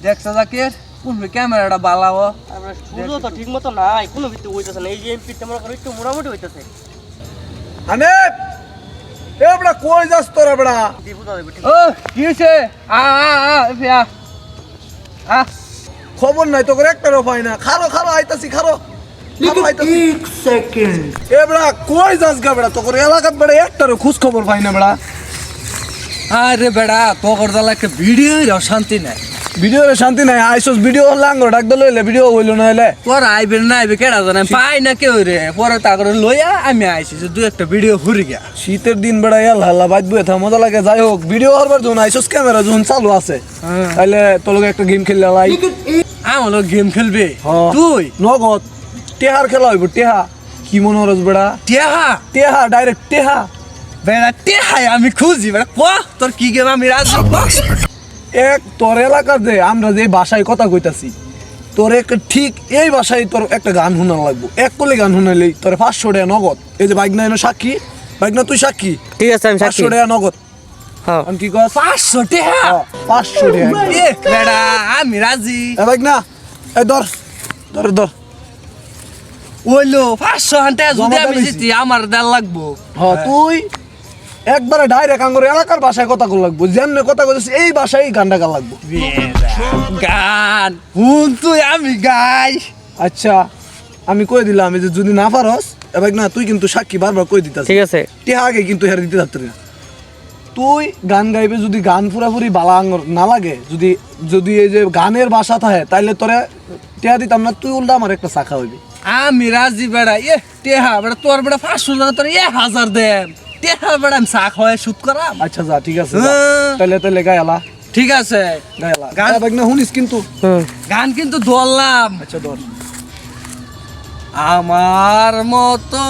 দেখছো জাকির কোন ক্যামেরাটা বালাও আমরা সূর্য তো ঠিক মতো নাই কোনো ভিত্তি হইতাছে না এই যে এমপি তোমরা করে একটু মোটামুটি হইতাছে আনে এ বড়া কই যাস তোরা বড়া দিবুদা দেব ঠিক ও কি হইছে ফিয়া খবর নাই তো করে একটারও পাই না খারো আইতাছি খারো আইতাছি 1 সেকেন্ড এ বড়া কই যাস গা বড়া তো করে এলাকাত বড়া একটারও খোঁজ খবর পাই না বড়া আরে বেড়া তোর দালা একটা ভিডিও শান্তি নাই ভিডিওরে শান্তি নাই আইসোস ভিডিও লাঙ্গ ডাক দলে হইলে ভিডিও হইলো না হইলে তোর আইবে না আইবে কেডা জানে পাই না কেউ রে পরে তাগরে লইয়া আমি আইছি যে দুই একটা ভিডিও ঘুরে গিয়া শীতের দিন বেড়া এল হাল্লা বাজবো এথা মজা লাগে যাই হোক ভিডিও হরবার যখন আইসোস ক্যামেরা যখন চালু আছে তাইলে তোর লগে একটা গেম খেললে লাই আমার লোক গেম খেলবে হ্যাঁ। তুই নগদ টেহার খেলা হইব টেহা কি মনে হরস বেড়া টেহা ডাইরেক্ট টেহা বেড়া টেহাই আমি খুঁজি বেড়া ক তোর কি গেম আমি রাজি এক তোর এলাকার যে আমরা যে ভাষায় কথা কইতাছি তোর এক ঠিক এই ভাষায় তোর একটা গান শোনা লাগবো এক কলে গান শোনাইলেই তোর 500 টাকা নগদ এই যে বাইক না এনে সাক্ষী বাইক না তুই সাক্ষী ঠিক আছে আমি সাক্ষী 500 টাকা নগদ হ্যাঁ আমি কি কস 500 টাকা 500 টাকা বেড়া আমি রাজি এ বাইক না এ ধর ওইলো 500 হান্টা যদি জমা আমি দিয়েছি। জিতি আমার দেল লাগবো তুই একবারে ডাইরেক্ট আঙ্গুর এলাকার ভাষায় কথা কল লাগবো যেমনি কথা কইছিস এই ভাষায় গানটা গা লাগবো গান হুন তুই আমি গাই আচ্ছা আমি কই দিলাম এই যে যদি না পারস এবার না তুই কিন্তু সাক্ষী বারবার কই দিতাস ঠিক আছে টিহা আগে কিন্তু হেরে দিতে পারতি না তুই গান গাইবে যদি গান পুরাপুরি বালা আঙ্গুর না লাগে যদি এই যে গানের ভাষা থাকে তাইলে তোরে টিহা দিতাম না তুই উল্টা আমার একটা শাখা হইবি আমি রাজি বেড়া টেহা বেড়া তোর বেড়া 500 টাকা তোর 1000 দেন টেহা বেড়া আমি চা খাওয়াই শুট করাম আচ্ছা যা ঠিক আছে যা। তাইলে গায়ালা ঠিক আছে গায়ালা গান- গান না শুনিস কিন্তু গান কিন্তু ধরলাম আচ্ছা ধর আমার মতো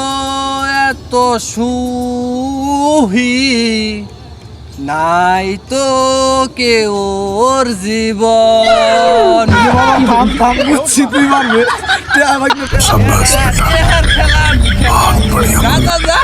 এত সুহি নাই তো কেউ ওর জীবন থাম বুঝছি তুই মারবে টিহা বাইক না টেহার খেলা আমি খেলবো। যা, যা, যা।